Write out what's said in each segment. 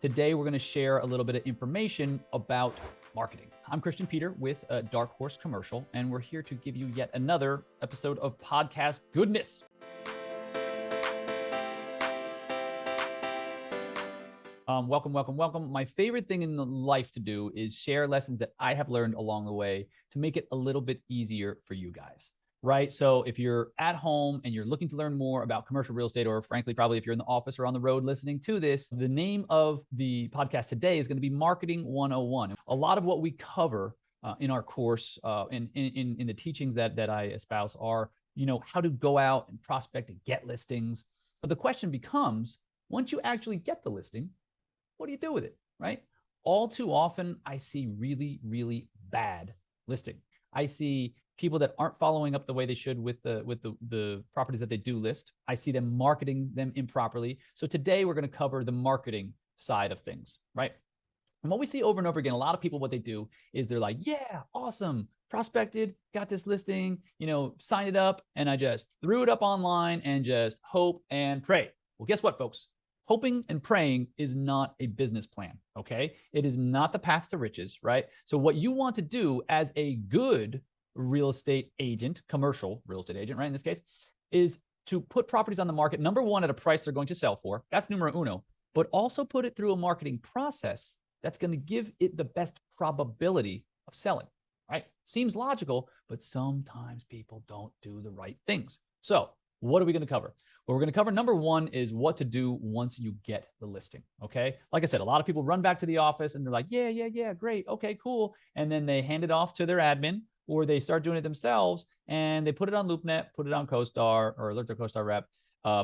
Today, we're going to share a little bit of information about marketing. I'm Christian Peter with Dark Horse Commercial, and we're here to give you yet another episode of podcast goodness. Welcome. My favorite thing in life to do is share lessons that I have learned along the way to make it a little bit easier for you guys. Right? So if you're at home and you're looking to learn more about commercial real estate, or frankly, probably if you're in the office or on the road listening to this, the name of the podcast today is going to be Marketing 101. A lot of what we cover in our course, in the teachings that I espouse are, how to go out and prospect and get listings. But the question becomes, once you actually get the listing, what do you do with it, right? All too often, I see really, really bad listing. I see people that aren't following up the way they should with the properties that they do list. I see them marketing them improperly. So today we're going to cover the marketing side of things, right? And what we see over and over again, a lot of people, what they do is they're like, yeah, awesome, prospected, got this listing, sign it up, and I just threw it up online and just hope and pray. Well, guess what, folks? Hoping and praying is not a business plan, okay? It is not the path to riches, right? So what you want to do as a good real estate agent, commercial real estate agent, right, in this case, is to put properties on the market, number one, at a price they're going to sell for. That's numero uno. But also put it through a marketing process that's going to give it the best probability of selling, right? Seems logical, but sometimes people don't do the right things. So what are we going to cover? Well, we're going to cover number one is what to do once you get the listing, okay? Like I said, a lot of people run back to the office and they're like, yeah, great, okay, cool. And then they hand it off to their admin, or they start doing it themselves and they put it on LoopNet, put it on CoStar or Alert to CoStar Rep,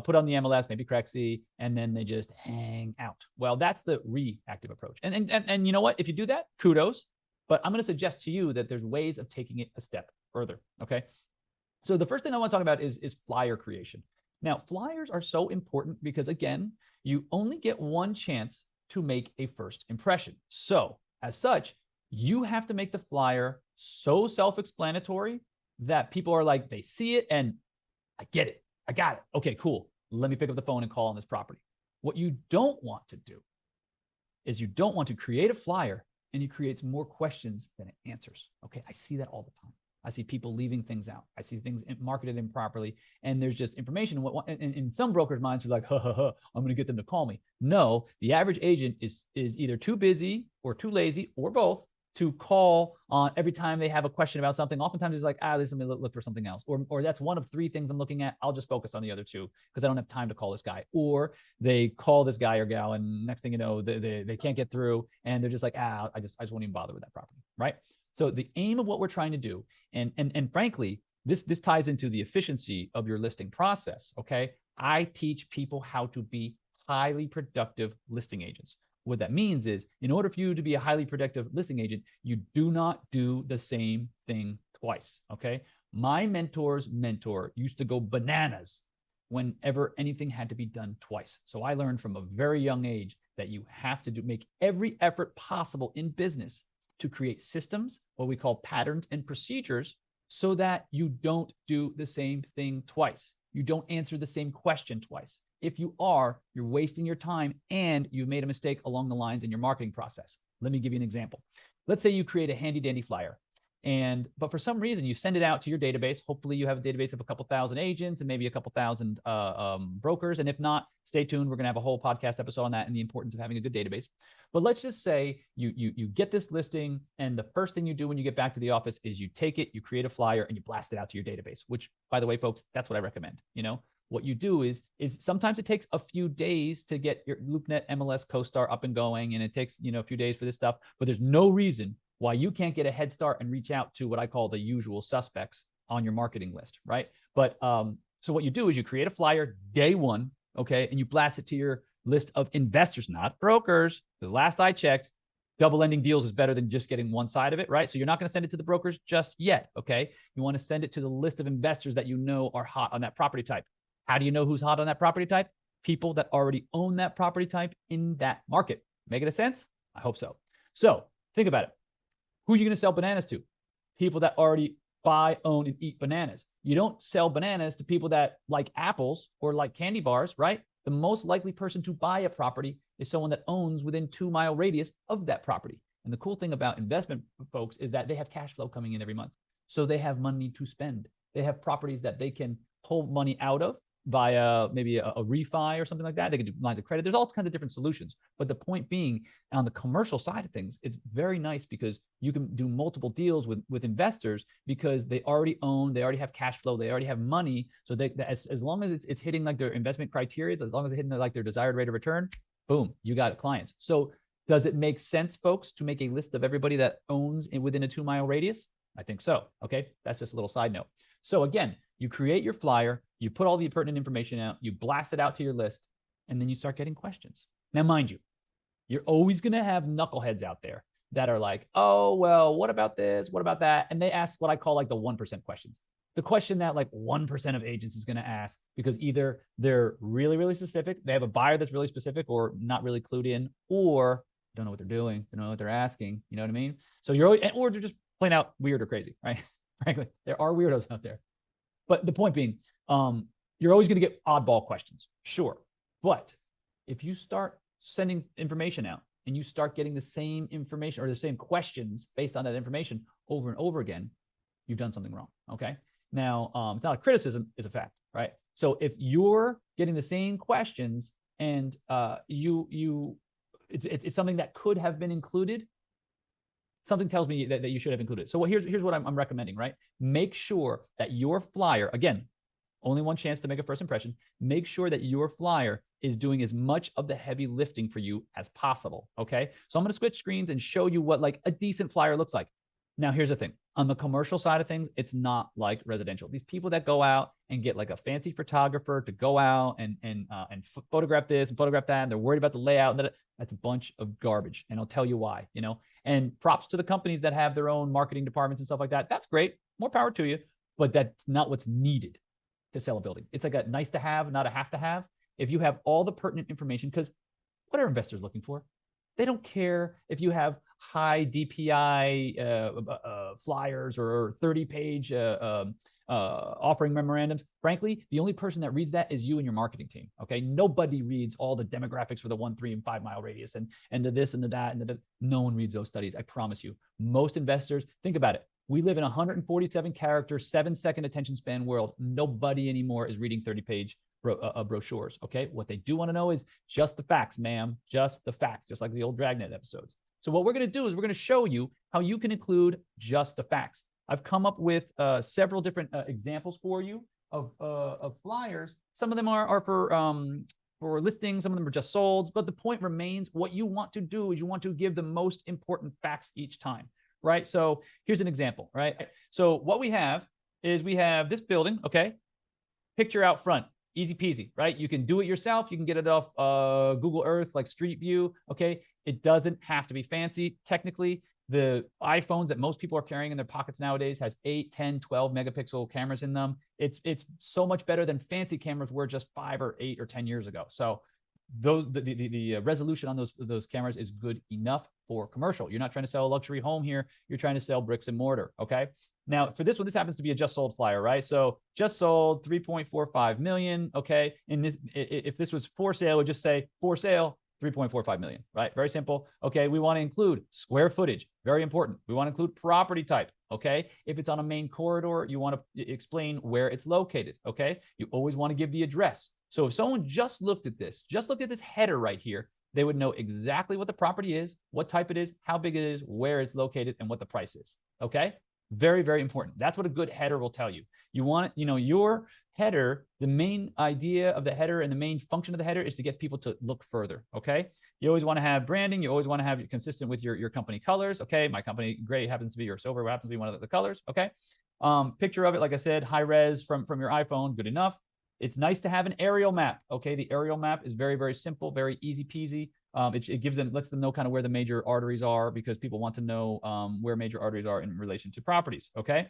put on the MLS, maybe Crexi, and then they just hang out. Well, that's the reactive approach. And you know what? If you do that, kudos. But I'm going to suggest to you that there's ways of taking it a step further, okay? So the first thing I want to talk about is flyer creation. Now, flyers are so important because, again, you only get one chance to make a first impression. So as such, you have to make the flyer so self-explanatory that people are like, they see it and I get it. I got it. Okay, cool. Let me pick up the phone and call on this property. What you don't want to do is you don't want to create a flyer and it creates more questions than it answers. Okay, I see that all the time. I see people leaving things out. I see things marketed improperly, and there's just information. In some brokers' minds, are like, I'm going to get them to call me. No, the average agent is either too busy or too lazy or both to call on every time they have a question about something. Oftentimes it's like, let me look for something else. Or that's one of three things I'm looking at. I'll just focus on the other two because I don't have time to call this guy. Or they call this guy or gal, and next thing you know, they can't get through, and they're just like, I just won't even bother with that property, right? So the aim of what we're trying to do, and frankly, this ties into the efficiency of your listing process, okay? I teach people how to be highly productive listing agents. What that means is, in order for you to be a highly productive listing agent, you do not do the same thing twice, okay? My mentor's mentor used to go bananas whenever anything had to be done twice. So I learned from a very young age that you have to make every effort possible in business to create systems, what we call patterns and procedures, so that you don't do the same thing twice. You don't answer the same question twice. If you are, you're wasting your time and you've made a mistake along the lines in your marketing process. Let me give you an example. Let's say you create a handy dandy flyer, but for some reason you send it out to your database. Hopefully you have a database of a couple thousand agents and maybe a couple thousand brokers. And if not, stay tuned. We're going to have a whole podcast episode on that and the importance of having a good database. But let's just say you get this listing, and the first thing you do when you get back to the office is you take it, you create a flyer, and you blast it out to your database, which, by the way, folks, that's what I recommend. What you do is sometimes it takes a few days to get your LoopNet, MLS, CoStar up and going, and it takes a few days for this stuff, but there's no reason why you can't get a head start and reach out to what I call the usual suspects on your marketing list, right? But so what you do is you create a flyer day one, okay, and you blast it to your list of investors, not brokers, because last I checked, double-ending deals is better than just getting one side of it, right? So you're not going to send it to the brokers just yet, okay? You want to send it to the list of investors that you know are hot on that property type. How do you know who's hot on that property type? People that already own that property type in that market. Making a sense? I hope so. So think about it. Who are you going to sell bananas to? People that already buy, own, and eat bananas. You don't sell bananas to people that like apples or like candy bars, right? The most likely person to buy a property is someone that owns within 2-mile radius of that property. And the cool thing about investment folks is that they have cash flow coming in every month. So they have money to spend. They have properties that they can pull money out of via maybe a refi or something like that. They can do lines of credit. There's all kinds of different solutions. But the point being, on the commercial side of things, it's very nice because you can do multiple deals with investors because they already own, they already have cash flow, they already have money. So they, as long as it's hitting like their investment criteria, as long as it's hitting like their desired rate of return, boom, you got clients. So does it make sense, folks, to make a list of everybody that owns within a 2-mile radius? I think so. Okay, that's just a little side note. So again, you create your flyer, you put all the pertinent information out, you blast it out to your list, and then you start getting questions. Now, mind you, you're always going to have knuckleheads out there that are like, oh, well, what about this? What about that? And they ask what I call like the 1% questions. The question that like 1% of agents is going to ask because either they're really, really specific, they have a buyer that's really specific or not really clued in, or don't know what they're doing, they don't know what they're asking. You know what I mean? So you're always, or they're just plain out weird or crazy, right? Frankly, there are weirdos out there. But the point being, you're always going to get oddball questions, sure. But if you start sending information out and you start getting the same information or the same questions based on that information over and over again, you've done something wrong, okay? Now, it's not a criticism, it's a fact, right? So if you're getting the same questions and it's something that could have been included, something tells me that you should have included it. So here's what I'm recommending, right? Make sure that your flyer, again, only one chance to make a first impression, make sure that your flyer is doing as much of the heavy lifting for you as possible, okay? So I'm going to switch screens and show you what like a decent flyer looks like. Now, here's the thing. On the commercial side of things, it's not like residential. These people that go out and get like a fancy photographer to go out and photograph this and photograph that, and they're worried about the layout, that's a bunch of garbage. And I'll tell you why, you know? And props to the companies that have their own marketing departments and stuff like that. That's great. More power to you. But that's not what's needed to sell a building. It's like a nice to have, not a have to have. If you have all the pertinent information, because what are investors looking for? They don't care if you have high DPI flyers or 30-page offering memorandums. Frankly, the only person that reads that is you and your marketing team. Okay, nobody reads all the demographics for the 1, 3, and 5-mile radius and the this and the that and the. No one reads those studies. I promise you. Most investors, think about it. We live in a 147 character, 7-second attention span world. Nobody anymore is reading 30-page brochures. Okay, what they do want to know is just the facts, ma'am, just the facts, just like the old Dragnet episodes. So what we're going to do is we're going to show you how you can include just the facts. I've come up with several different examples for you of flyers. Some of them are for listings, some of them are just solds, but the point remains, what you want to do is you want to give the most important facts each time, right? So here's an example, right? So what we have is we have this building, okay? Picture out front. Easy peasy, right? You can do it yourself. You can get it off Google Earth, like Street View, okay? It doesn't have to be fancy. Technically, the iPhones that most people are carrying in their pockets nowadays has 8, 10, 12 megapixel cameras in them. It's so much better than fancy cameras were just 5 or 8 or 10 years ago. So the resolution on those cameras is good enough for commercial. You're not trying to sell a luxury home here. You're trying to sell bricks and mortar, okay? Now, for this one, this happens to be a just sold flyer, right? So just sold 3.45 million, okay? And this, if this was for sale, it would just say for sale, 3.45 million, right? Very simple. Okay, we want to include square footage, very important. We want to include property type, okay? If it's on a main corridor, you want to explain where it's located, okay? You always want to give the address. So if someone just looked at this header right here, they would know exactly what the property is, what type it is, how big it is, where it's located, and what the price is, okay? Very, very important. That's what a good header will tell you. You want, your header, the main idea of the header and the main function of the header is to get people to look further, okay? You always want to have branding. You always want to have it consistent with your company colors, okay? My company gray happens to be, or silver happens to be one of the colors, okay? Picture of it, like I said, high res from your iPhone, good enough. It's nice to have an aerial map, okay? The aerial map is very, very simple, very easy peasy. It gives them, lets them know kind of where the major arteries are because people want to know where major arteries are in relation to properties, okay?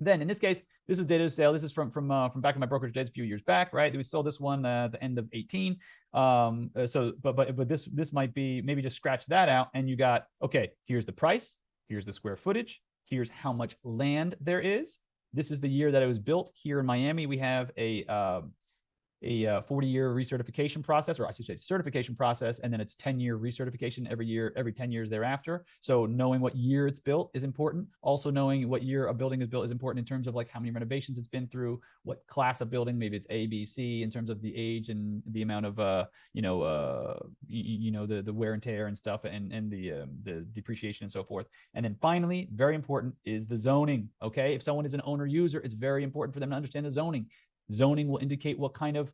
Then in this case, this is data to sale. This is from back in my brokerage days a few years back, right? We sold this one at the end of 18. But this might be, maybe just scratch that out and you got, okay, here's the price, here's the square footage, here's how much land there is. This is the year that it was built. Here in Miami, we have a a 40-year recertification process, or I should say certification process, and then it's 10-year recertification every year, every 10 years thereafter. So knowing what year it's built is important. Also knowing what year a building is built is important in terms of like how many renovations it's been through, what class of building, maybe it's A, B, C, in terms of the age and the amount of the wear and tear and stuff, and the depreciation and so forth. And then finally, very important, is the zoning. Okay, if someone is an owner user, it's very important for them to understand the zoning. Zoning will indicate what kind of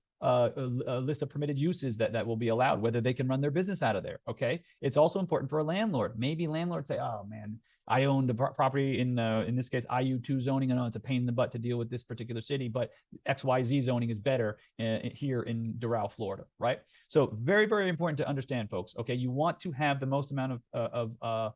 list of permitted uses that will be allowed, whether they can run their business out of there. Okay, it's also important for a landlord. Maybe landlords say, "Oh man, I owned a property in this case IU2 zoning. I know it's a pain in the butt to deal with this particular city, but XYZ zoning is better here in Doral, Florida." Right. So very, very important to understand, folks. Okay, you want to have the most amount of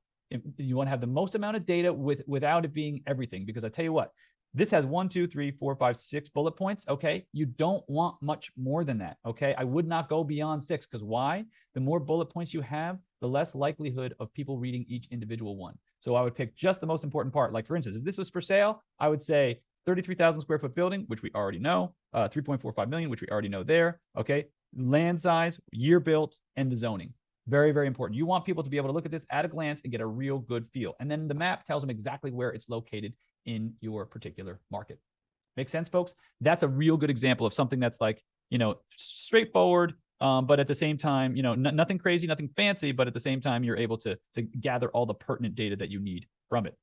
you want to have the most amount of data without it being everything, because I tell you what. This has 1, 2, 3, 4, 5, 6 bullet points. Okay. You don't want much more than that. Okay. I would not go beyond 6, because why? The more bullet points you have, the less likelihood of people reading each individual one. So I would pick just the most important part. Like for instance, if this was for sale, I would say 33,000 square foot building, which we already know, 3.45 million, which we already know there. Okay. Land size, year built, and the zoning. Very, very important. You want people to be able to look at this at a glance and get a real good feel. And then the map tells them exactly where it's located in your particular market. Make sense, folks? That's a real good example of something that's like, straightforward, but at the same time, nothing crazy, nothing fancy, but at the same time, you're able to gather all the pertinent data that you need from it.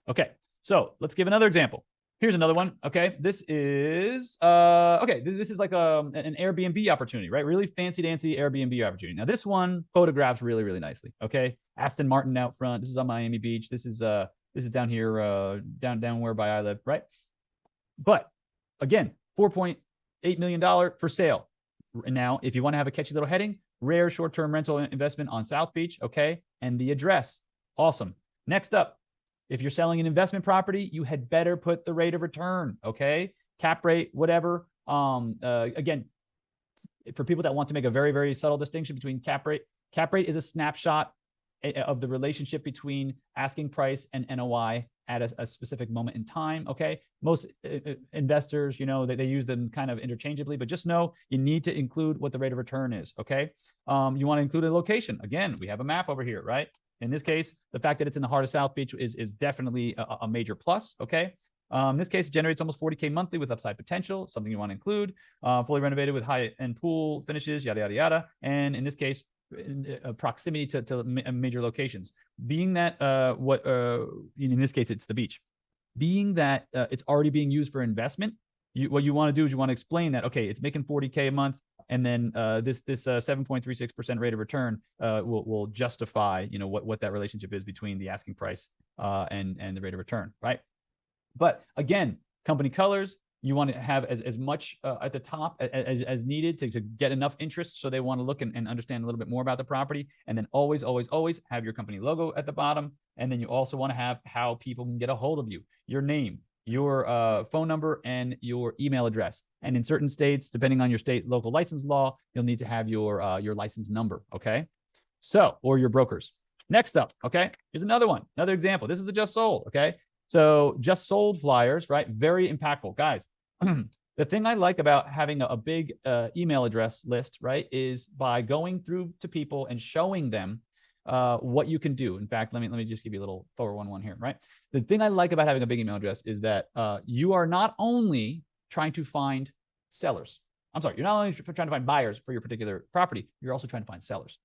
Okay, so let's give another example. Here's another one. Okay, this is this is like an Airbnb opportunity, right? Really fancy-dancy Airbnb opportunity. Now this one photographs really, really nicely. Okay, Aston Martin out front. This is on Miami Beach. This is down here, down where by I live, right? But again, $4.8 million for sale. Now, if you want to have a catchy little heading, rare short-term rental investment on South Beach, okay? And the address, awesome. Next up, if you're selling an investment property, you had better put the rate of return, okay? Cap rate, whatever. Again, for people that want to make a very, very subtle distinction between cap rate is a snapshot of the relationship between asking price and NOI at a specific moment in time. Okay. Most investors, they use them kind of interchangeably, but just know you need to include what the rate of return is. Okay. You want to include a location. Again, we have a map over here, right? In this case, the fact that it's in the heart of South Beach is definitely a major plus. Okay. In this case, it generates almost $40K monthly with upside potential, something you want to include, fully renovated with high-end pool finishes, yada, yada, yada. And in this case, proximity to major locations. Being that in this case, it's the beach. Being that it's already being used for investment, what you want to do is you want to explain that, okay, it's making $40K a month, and then this 7.36% rate of return will justify, what that relationship is between the asking price and the rate of return, right? But again, company colors, you want to have as much at the top as needed to get enough interest, so they want to look and understand a little bit more about the property. And then always, always, always have your company logo at the bottom. And then you also want to have how people can get a hold of you, your name, your phone number, and your email address. And in certain states, depending on your state local license law, you'll need to have your license number, okay? So, or your brokers. Next up, okay, here's another one, another example. This is a just sold, okay? So just sold flyers, right? Very impactful. Guys, the thing I like about having a big email address list, right, is by going through to people and showing them what you can do. In fact, let me just give you a little 411 here, right? The thing I like about having a big email address is that you are not only trying to find sellers. I'm sorry, you're not only trying to find buyers for your particular property, you're also trying to find sellers.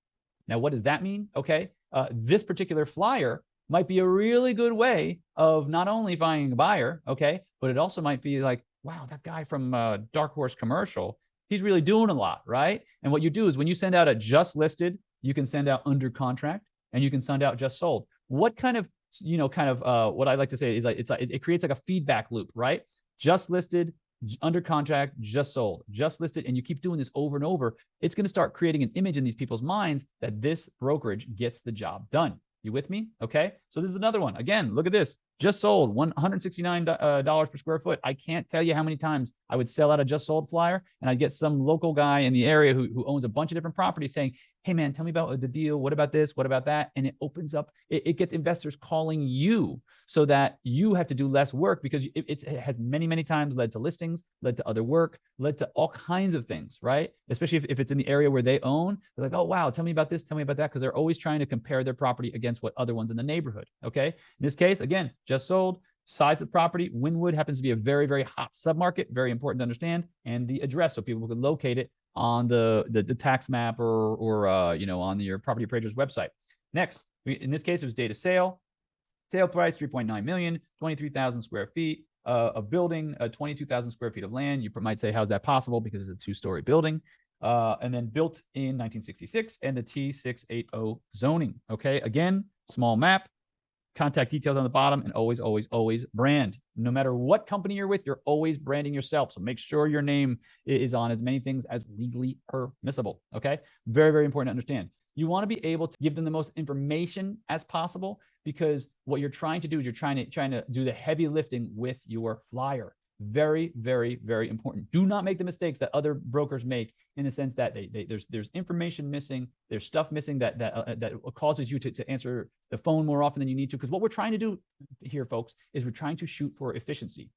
Now, what does that mean? Okay, this particular flyer might be a really good way of not only finding a buyer, okay, but it also might be like, wow, that guy from Dark Horse Commercial, he's really doing a lot, right? And what you do is when you send out a just listed, you can send out under contract, and you can send out just sold. What kind of, what I like to say is like, it creates like a feedback loop, right? Just listed, under contract, just sold, just listed, and you keep doing this over and over. It's going to start creating an image in these people's minds that this brokerage gets the job done. You with me? Okay. So this is another one. Again, look at this. just sold $169 per square foot. I can't tell you how many times I would sell out a just sold flyer and I'd get some local guy in the area who owns a bunch of different properties saying, hey man, tell me about the deal. What about this? What about that? And it opens up, it gets investors calling you so that you have to do less work, because it has many, many times led to listings, led to other work, led to all kinds of things, right? Especially if it's in the area where they own. They're like, oh, wow, tell me about this, tell me about that, because they're always trying to compare their property against what other ones in the neighborhood, okay? In this case, again, just sold, size of property. Wynwood happens to be a very, very hot submarket, very important to understand, and the address so people can locate it on the tax map or on your property appraiser's website. Next, in this case, it was date of sale. Sale price, 3.9 million, 23,000 square feet, a building, 22,000 square feet of land. You might say, how's that possible? Because it's a 2-story building. And then built in 1966 and the T680 zoning. Okay, again, small map, contact details on the bottom, and always, always, always brand. No matter what company you're with, you're always branding yourself. So make sure your name is on as many things as legally permissible. Okay, very, very important to understand. You want to be able to give them the most information as possible, because what you're trying to do is you're trying to do the heavy lifting with your flyer. Very, very, very important. Do not make the mistakes that other brokers make, in the sense that there's information missing, there's stuff missing that causes you to answer the phone more often than you need to. Because what we're trying to do here, folks, is we're trying to shoot for efficiency.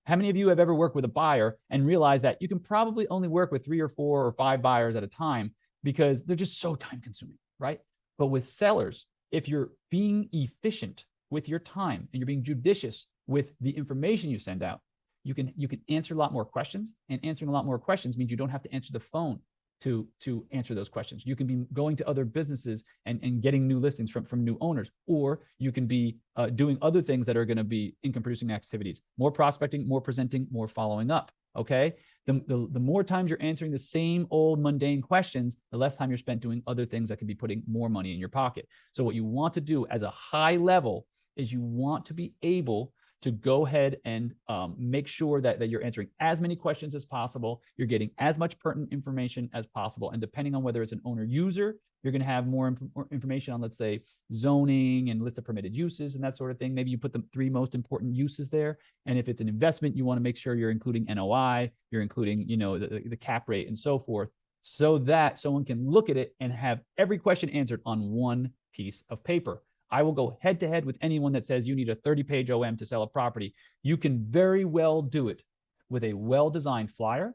How many of you have ever worked with a buyer and realized that you can probably only work with 3 or 4 or 5 buyers at a time because they're just so time consuming, right? But with sellers, if you're being efficient with your time and you're being judicious with the information you send out, you can answer a lot more questions, and answering a lot more questions means you don't have to answer the phone to answer those questions. You can be going to other businesses and getting new listings from new owners, or you can be doing other things that are going to be income producing activities, more prospecting, more presenting, more following up. Okay. The more times you're answering the same old mundane questions, the less time you're spent doing other things that could be putting more money in your pocket. So what you want to do as a high level is you want to be able to go ahead and make sure that you're answering as many questions as possible. You're getting as much pertinent information as possible. And depending on whether it's an owner user, you're going to have more information on, let's say, zoning and list of permitted uses and that sort of thing. Maybe you put the 3 most important uses there. And if it's an investment, you want to make sure you're including NOI, you're including, the cap rate and so forth, so that someone can look at it and have every question answered on one piece of paper. I will go head to head with anyone that says you need a 30-page OM to sell a property. You can very well do it with a well-designed flyer,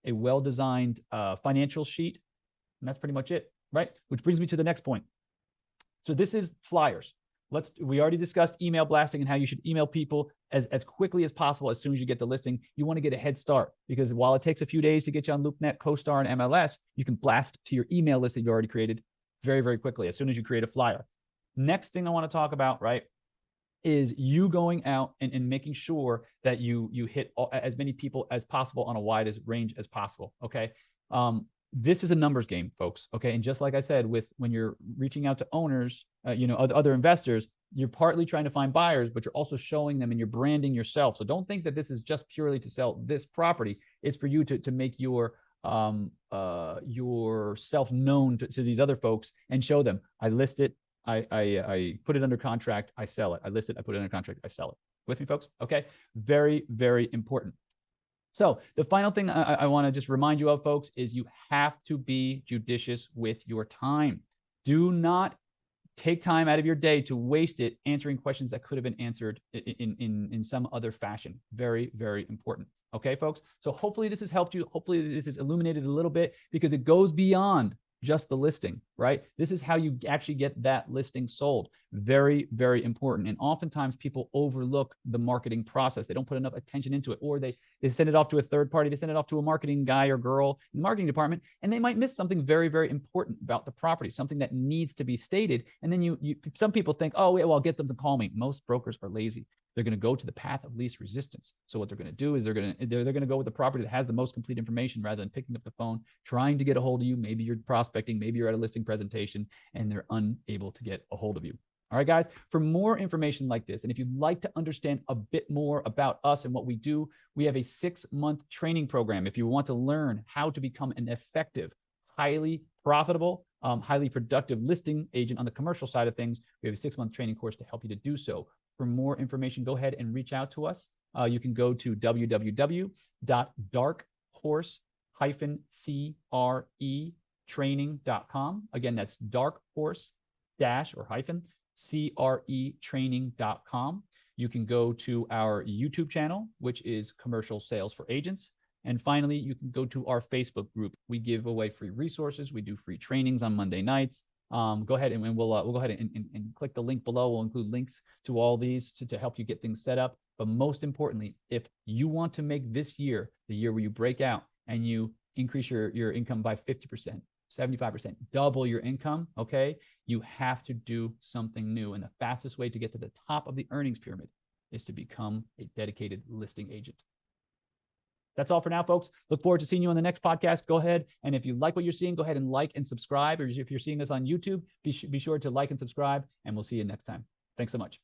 a well-designed financial sheet, and that's pretty much it, right? Which brings me to the next point. So this is flyers. We already discussed email blasting and how you should email people as quickly as possible as soon as you get the listing. You want to get a head start, because while it takes a few days to get you on LoopNet, CoStar, and MLS, you can blast to your email list that you already created very, very quickly as soon as you create a flyer. Next thing I want to talk about, right, is you going out and making sure that you hit as many people as possible on a wide range as possible. Okay. This is a numbers game, folks. Okay. And just like I said, when you're reaching out to owners, other investors, you're partly trying to find buyers, but you're also showing them and you're branding yourself. So don't think that this is just purely to sell this property. It's for you to make yourself known to these other folks and show them, I list it, I put it under contract, I sell it. I list it, I put it under contract, I sell it. With me, folks? Okay. Very, very important. So the final thing I want to just remind you of, folks, is you have to be judicious with your time. Do not take time out of your day to waste it answering questions that could have been answered in some other fashion. Very, very important. Okay, folks? So hopefully this has helped you. Hopefully this has illuminated a little bit, because it goes beyond just the listing, right? This is how you actually get that listing sold. Very, very important. And oftentimes people overlook the marketing process. They don't put enough attention into it, or they send it off to a third party. They send it off to a marketing guy or girl in the marketing department, and they might miss something very, very important about the property, something that needs to be stated. And then some people think, oh, well, I'll get them to call me. Most brokers are lazy. They're going to go to the path of least resistance. So what they're going to do is they're going to go with the property that has the most complete information, rather than picking up the phone, trying to get a hold of you. Maybe you're prospecting, maybe you're at a listing presentation, and they're unable to get a hold of you. All right, guys, for more information like this, and if you'd like to understand a bit more about us and what we do, we have a 6-month training program. If you want to learn how to become an effective, highly profitable highly productive listing agent on the commercial side of things, we have a 6-month training course to help you to do so. For more information, go ahead and reach out to us. You can go to www.darkhorse-cretraining.com. Again, that's darkhorse-cretraining.com. You can go to our YouTube channel, which is Commercial Sales for Agents. And finally, you can go to our Facebook group. We give away free resources. We do free trainings on Monday nights. Go ahead and we'll go ahead and click the link below. We'll include links to all these to help you get things set up. But most importantly, if you want to make this year the year where you break out and you increase your income by 50%, 75%, double your income, okay, you have to do something new. And the fastest way to get to the top of the earnings pyramid is to become a dedicated listing agent. That's all for now, folks. Look forward to seeing you on the next podcast. Go ahead, and if you like what you're seeing, go ahead and like and subscribe. Or if you're seeing us on YouTube, be sure to like and subscribe, and we'll see you next time. Thanks so much.